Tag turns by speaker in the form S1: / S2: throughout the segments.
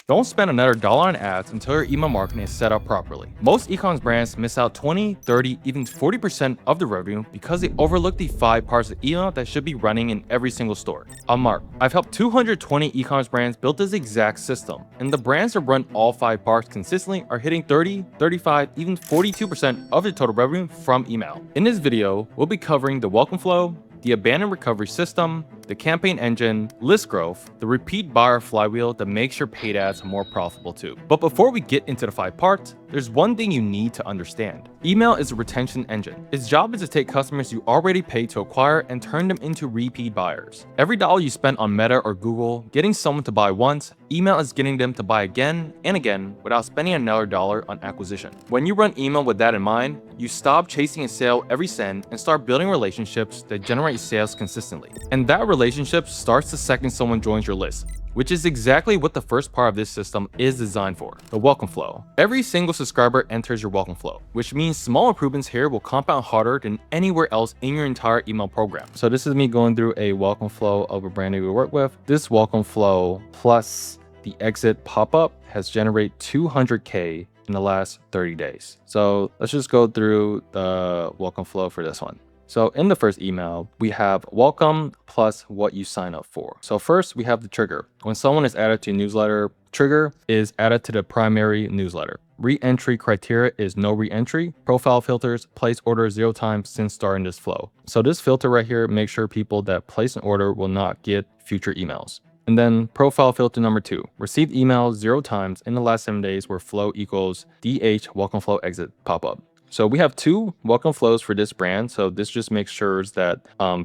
S1: Don't spend another dollar on ads until your email marketing is set up properly. Most e-commerce brands miss out 20, 30, even 40% of the revenue because they overlook the 5 parts of email that should be running in every single store. I'm Mark. I've helped 220 e-commerce brands build this exact system, and the brands that run all 5 parts consistently are hitting 30, 35, even 42% of their total revenue from email. In this video, we'll be covering the welcome flow, the abandoned recovery system, the campaign engine, list growth, the repeat buyer flywheel that makes your paid ads more profitable too. But before we get into the 5 parts, there's one thing you need to understand. Email is a retention engine. Its job is to take customers you already paid to acquire and turn them into repeat buyers. Every dollar you spend on Meta or Google getting someone to buy once, email is getting them to buy again and again without spending another dollar on acquisition. When you run email with that in mind, you stop chasing a sale every send and start building relationships that generate sales consistently. And that relationship starts the second someone joins your list, which is exactly what the first part of this system is designed for, the welcome flow. Every single subscriber enters your welcome flow, which means small improvements here will compound harder than anywhere else in your entire email program. So this is me going through a welcome flow of a brand that we work with. This welcome flow plus the exit pop-up has generated 200K in the last 30 days. So let's just go through the welcome flow for this one. So in the first email, we have welcome plus what you sign up for. So first we have the trigger. When someone is added to a newsletter, trigger is added to the primary newsletter. Re-entry criteria is no re-entry. Profile filters, place order 0 times since starting this flow. So this filter right here makes sure people that place an order will not get future emails. And then profile filter number 2, received emails 0 times in the last 7 days where flow equals DH welcome flow exit pop-up. So we have 2 welcome flows for this brand. So this just makes sure that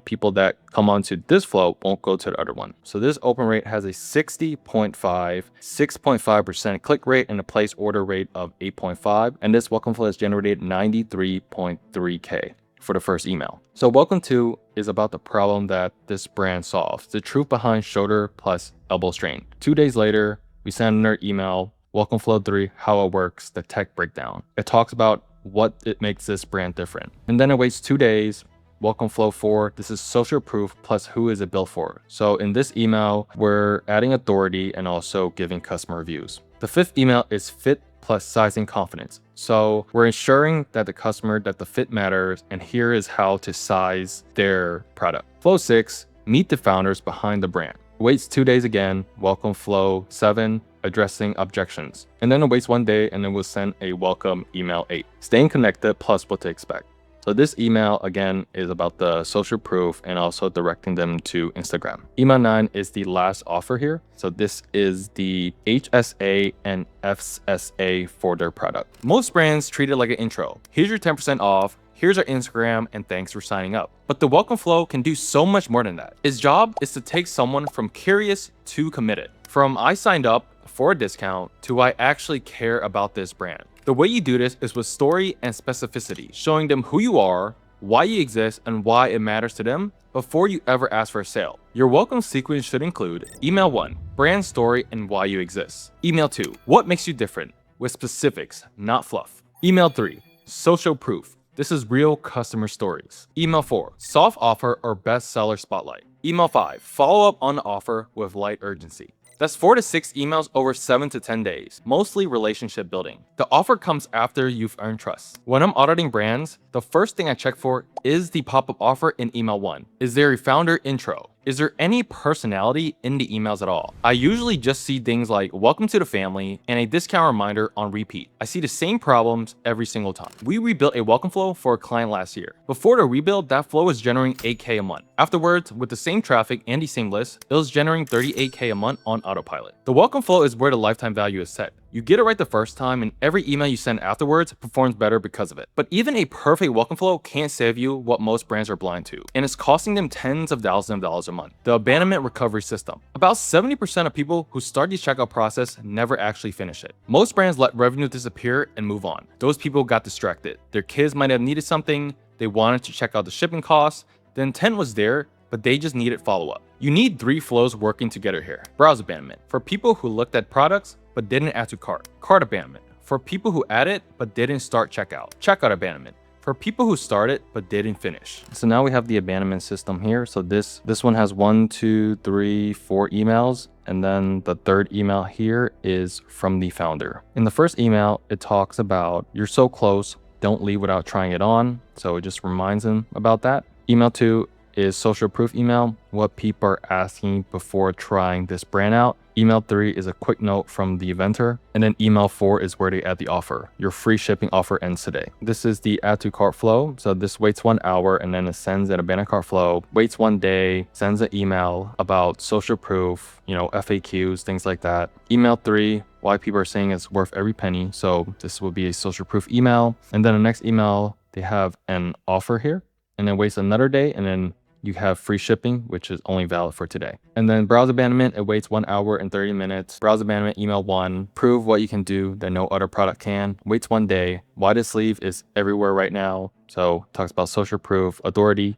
S1: people that come onto this flow won't go to the other one. So this open rate has a 60.5, 6.5% click rate and a place order rate of 8.5. And this welcome flow has generated 93.3K for the first email. So welcome to is about the problem that this brand solves, the truth behind shoulder plus elbow strain. 2 days later, we send another email, welcome flow 3, how it works, the tech breakdown. It talks about what it makes this brand different. And then it waits 2 days, welcome flow 4, this is social proof plus who is it built for. So in this email, we're adding authority and also giving customer reviews. The 5th email is fit plus sizing confidence. So we're ensuring that the fit matters, and here is how to size their product. Flow 6, meet the founders behind the brand. Waits 2 days again, welcome flow 7, addressing objections. And then it waits 1 day and then we'll send a welcome email 8. Staying connected plus what to expect. So this email again is about the social proof and also directing them to Instagram. Email 9 is the last offer here. So this is the HSA and FSA for their product. Most brands treat it like an intro. Here's your 10% off. Here's our Instagram and thanks for signing up. But the welcome flow can do so much more than that. Its job is to take someone from curious to committed. From I signed up for a discount to I actually care about this brand. The way you do this is with story and specificity, showing them who you are, why you exist, and why it matters to them before you ever ask for a sale. Your welcome sequence should include email 1, brand story and why you exist. Email 2, what makes you different, with specifics, not fluff. Email 3, social proof. This is real customer stories. Email 4, soft offer or bestseller spotlight. Email 5, follow up on the offer with light urgency. That's 4 to 6 emails over 7 to 10 days, mostly relationship building. The offer comes after you've earned trust. When I'm auditing brands, the first thing I check for is the pop-up offer in email 1. Is there a founder intro? Is there any personality in the emails at all? I usually just see things like welcome to the family and a discount reminder on repeat. I see the same problems every single time. We rebuilt a welcome flow for a client last year. Before the rebuild, that flow was generating 8K a month. Afterwards, with the same traffic and the same list, it was generating 38K a month on autopilot. The welcome flow is where the lifetime value is set. You get it right the first time, and every email you send afterwards performs better because of it. But even a perfect welcome flow can't save you what most brands are blind to, and it's costing them tens of thousands of dollars a month. The abandonment recovery system. About 70% of people who start the checkout process never actually finish it. Most brands let revenue disappear and move on. Those people got distracted. Their kids might have needed something, they wanted to check out the shipping costs, the intent was there, but they just needed follow-up. You need 3 flows working together here. Browse abandonment. For people who looked at products but didn't add to cart. Cart abandonment. For people who added but didn't start checkout. Checkout abandonment. For people who started but didn't finish. So now we have the abandonment system here. So this one has 1, 2, 3, 4 emails. And then the third email here is from the founder. In the first email, it talks about you're so close, don't leave without trying it on. So it just reminds him about that. Email 2 is social proof email, what people are asking before trying this brand out. Email 3 is a quick note from the inventor. And then email 4 is where they add the offer. Your free shipping offer ends today. This is the add to cart flow. So this waits 1 hour and then it sends an abandoned cart flow, waits 1 day, sends an email about social proof, FAQs, things like that. Email 3, why people are saying it's worth every penny. So this will be a social proof email. And then the next email, they have an offer here, and then waits another day, and then you have free shipping, which is only valid for today. And then browse abandonment, it waits 1 hour and 30 minutes. Browse abandonment, email 1, prove what you can do that no other product can, waits 1 day. Why this sleeve is everywhere right now. So talks about social proof, authority,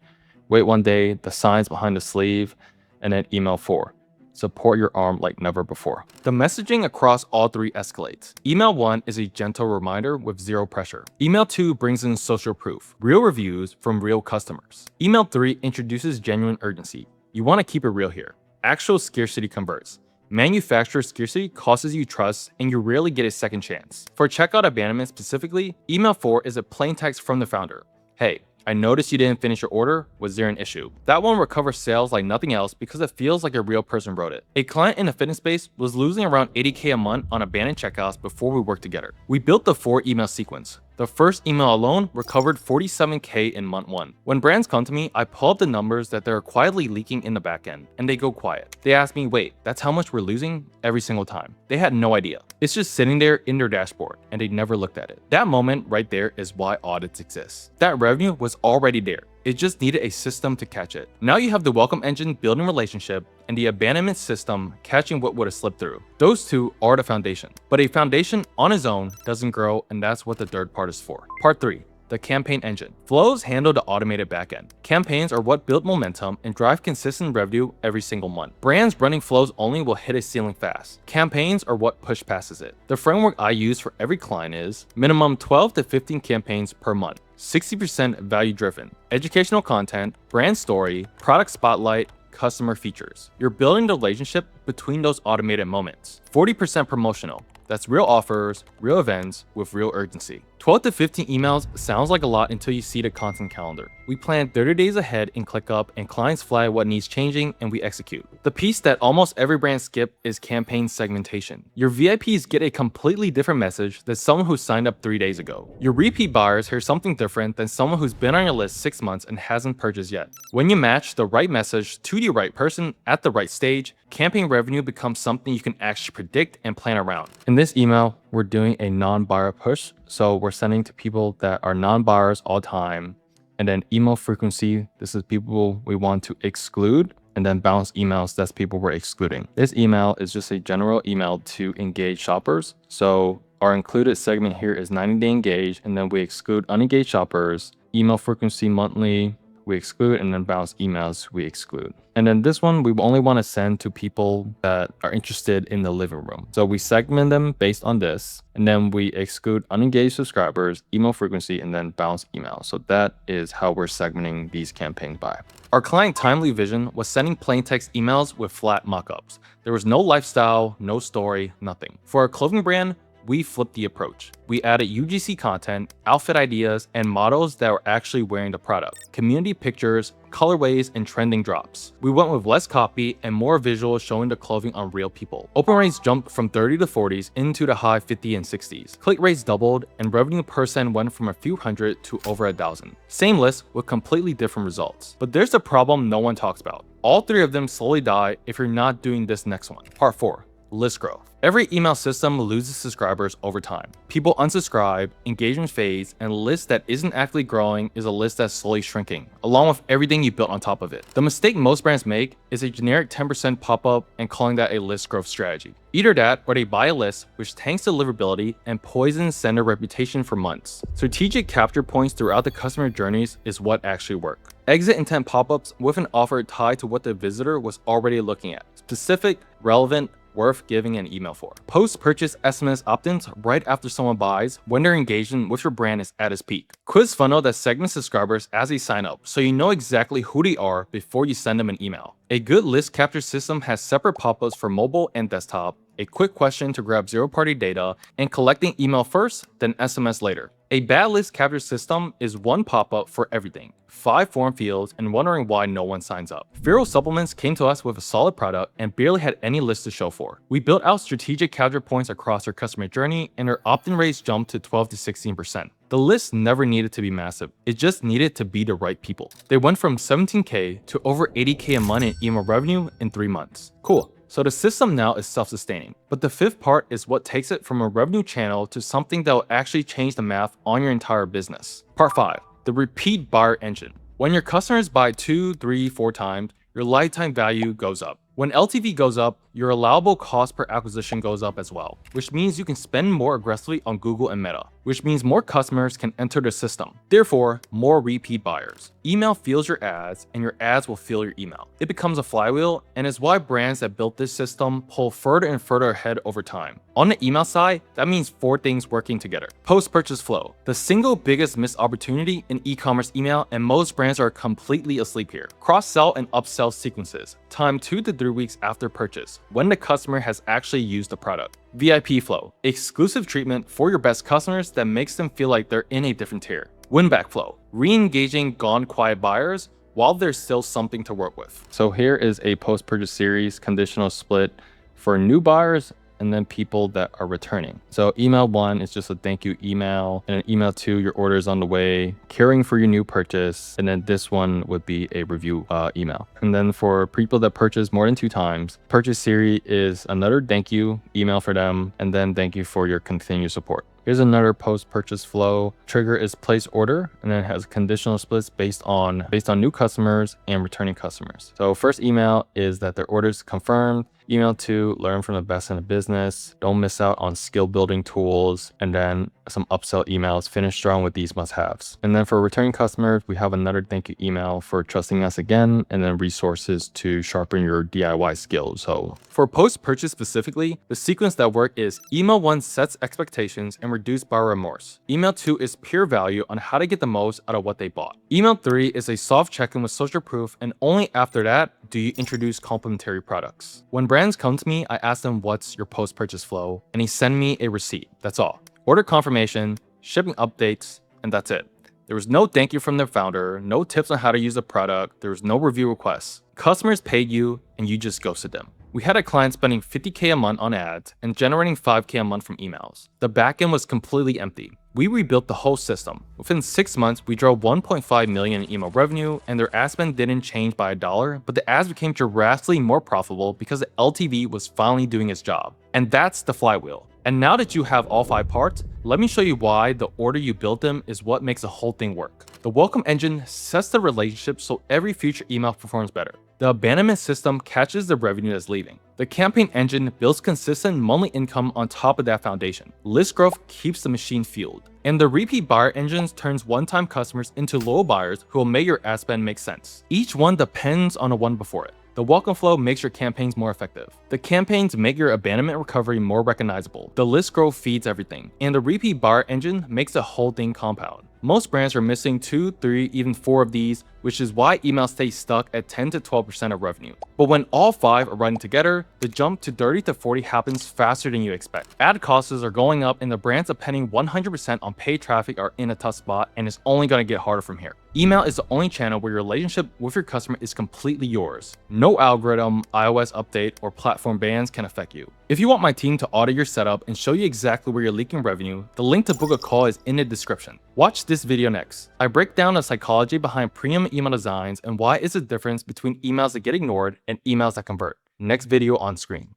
S1: wait 1 day, the signs behind the sleeve, and then email 4. Support your arm like never before. The messaging across all 3 escalates. Email 1 is a gentle reminder with 0 pressure. Email 2 brings in social proof, real reviews from real customers. Email 3 introduces genuine urgency. You want to keep it real here. Actual scarcity converts. Manufacturer scarcity causes you trust, and you rarely get a second chance. For checkout abandonment specifically, email 4 is a plain text from the founder. Hey, I noticed you didn't finish your order. Was there an issue? That one recovers sales like nothing else because it feels like a real person wrote it. A client in the fitness space was losing around $80K a month on abandoned checkouts before we worked together. We built the 4 email sequence. The first email alone recovered $47K in month 1. When brands come to me, I pull up the numbers that they're quietly leaking in the backend, and they go quiet. They ask me, wait, that's how much we're losing? Every single time. They had no idea. It's just sitting there in their dashboard, and they never looked at it. That moment right there is why audits exist. That revenue was already there. It just needed a system to catch it. Now you have the welcome engine building relationship and the abandonment system catching what would have slipped through. Those 2 are the foundation. But a foundation on its own doesn't grow, and that's what the third part is for. Part 3. The campaign engine. Flows handle the automated backend. Campaigns are what build momentum and drive consistent revenue every single month. Brands running flows only will hit a ceiling fast. Campaigns are what push passes it. The framework I use for every client is minimum 12 to 15 campaigns per month. 60% value driven, educational content, brand story, product spotlight, customer features. You're building the relationship between those automated moments. 40% promotional. That's real offers, real events with real urgency. 12 to 15 emails sounds like a lot until you see the content calendar. We plan 30 days ahead in ClickUp, and clients flag what needs changing, and we execute. The piece that almost every brand skip is campaign segmentation. Your VIPs get a completely different message than someone who signed up 3 days ago. Your repeat buyers hear something different than someone who's been on your list 6 months and hasn't purchased yet. When you match the right message to the right person at the right stage, campaign revenue becomes something you can actually predict and plan around. In this email, we're doing a non-buyer push. So we're sending to people that are non-buyers all time. And then email frequency, this is people we want to exclude. And then bounce emails, that's people we're excluding. This email is just a general email to engage shoppers. So our included segment here is 90-day engage, and then we exclude unengaged shoppers. Email frequency monthly, we exclude, and then bounce emails, we exclude. And then this one, we only want to send to people that are interested in the living room. So we segment them based on this, and then we exclude unengaged subscribers, email frequency, and then bounce emails. So that is how we're segmenting these campaigns by. Our client Timely Vision was sending plain text emails with flat mockups. There was no lifestyle, no story, nothing. For our clothing brand, we flipped the approach. We added UGC content, outfit ideas, and models that were actually wearing the product, community pictures, colorways, and trending drops. We went with less copy and more visuals showing the clothing on real people. Open rates jumped from 30 to 40s into the high 50 and 60s. Click rates doubled, and revenue per send went from a few hundred to over 1,000. Same list with completely different results. But there's a problem no one talks about. All 3 of them slowly die if you're not doing this next one. Part 4. List growth. Every email system loses subscribers over time. People unsubscribe, engagement fades, and a list that isn't actively growing is a list that's slowly shrinking, along with everything you built on top of it. The mistake most brands make is a generic 10% pop-up and calling that a list growth strategy. Either that, or they buy a list which tanks deliverability and poisons sender reputation for months. Strategic capture points throughout the customer journeys is what actually work. Exit intent pop-ups with an offer tied to what the visitor was already looking at. Specific, relevant, worth giving an email for. Post-purchase SMS opt-ins right after someone buys when their engagement with your brand is at its peak. Quiz funnel that segments subscribers as they sign up, so you know exactly who they are before you send them an email. A good list capture system has separate pop-ups for mobile and desktop, a quick question to grab zero-party data, and collecting email first, then SMS later. A bad list capture system is one pop-up for everything, 5 form fields, and wondering why no one signs up. Vero Supplements came to us with a solid product and barely had any list to show for. We built out strategic capture points across their customer journey, and their opt-in rates jumped to 12 to 16%. The list never needed to be massive, it just needed to be the right people. They went from 17K to over 80K a month in email revenue in 3 months. Cool. So the system now is self-sustaining. But the fifth part is what takes it from a revenue channel to something that will actually change the math on your entire business. Part 5. The repeat buyer engine. When your customers buy 2, 3, 4 times, your lifetime value goes up. When LTV goes up, your allowable cost per acquisition goes up as well, which means you can spend more aggressively on Google and Meta, which means more customers can enter the system. Therefore, more repeat buyers. Email fuels your ads, and your ads will fuel your email. It becomes a flywheel, and is why brands that built this system pull further and further ahead over time. On the email side, that means 4 things working together. Post-purchase flow. The single biggest missed opportunity in e-commerce email, and most brands are completely asleep here. Cross-sell and upsell sequences. Time 2 to 3 weeks after purchase, when the customer has actually used the product. VIP flow, exclusive treatment for your best customers that makes them feel like they're in a different tier. Win-back flow, re-engaging gone quiet buyers while there's still something to work with. So here is a post-purchase series conditional split for new buyers and then people that are returning. So email 1 is just a thank you email, and then email 2, your order is on the way, caring for your new purchase, and then this one would be a review email. And then for people that purchase more than 2 times, purchase series is another thank you email for them, and then thank you for your continued support. Here's another post-purchase flow. Trigger is place order, and then it has conditional splits based on new customers and returning customers. So first email is that their order is confirmed. Email 2, learn from the best in the business. Don't miss out on skill building tools. And then some upsell emails. Finish strong with these must-haves. And then for returning customers, we have another thank you email for trusting us again, and then resources to sharpen your DIY skills. So for post-purchase specifically, the sequence that work is email 1 sets expectations and reduce buyer remorse. Email 2 is pure value on how to get the most out of what they bought. Email 3 is a soft check-in with social proof, and only after that do you introduce complementary products. When brands come to me, I ask them what's your post-purchase flow, and they send me a receipt. That's all. Order confirmation, shipping updates, and that's it. There was no thank you from their founder, no tips on how to use the product, there was no review requests. Customers paid you, and you just ghosted them. We had a client spending $50K a month on ads and generating $5K a month from emails. The backend was completely empty. We rebuilt the whole system. Within 6 months, we drove 1.5 million in email revenue, and their ad spend didn't change by $1, but the ads became drastically more profitable because the LTV was finally doing its job. And that's the flywheel. And now that you have all 5 parts, let me show you why the order you built them is what makes the whole thing work. The welcome engine sets the relationship so every future email performs better. The abandonment system catches the revenue that's leaving. The campaign engine builds consistent monthly income on top of that foundation. List growth keeps the machine fueled. And the repeat buyer engines turns one-time customers into loyal buyers who will make your ad spend make sense. Each one depends on the one before it. The welcome flow makes your campaigns more effective. The campaigns make your abandonment recovery more recognizable. The list growth feeds everything. And the repeat buyer engine makes the whole thing compound. Most brands are missing 2, 3, even 4 of these, which is why email stays stuck at 10 to 12% of revenue. But when all 5 are running together, the jump to 30 to 40 happens faster than you expect. Ad costs are going up, and the brands depending 100% on paid traffic are in a tough spot, and it's only going to get harder from here. Email is the only channel where your relationship with your customer is completely yours. No algorithm, iOS update, or platform bans can affect you. If you want my team to audit your setup and show you exactly where you're leaking revenue, the link to book a call is in the description. Watch this video next. I break down the psychology behind premium email designs and why is the difference between emails that get ignored and emails that convert. Next video on screen.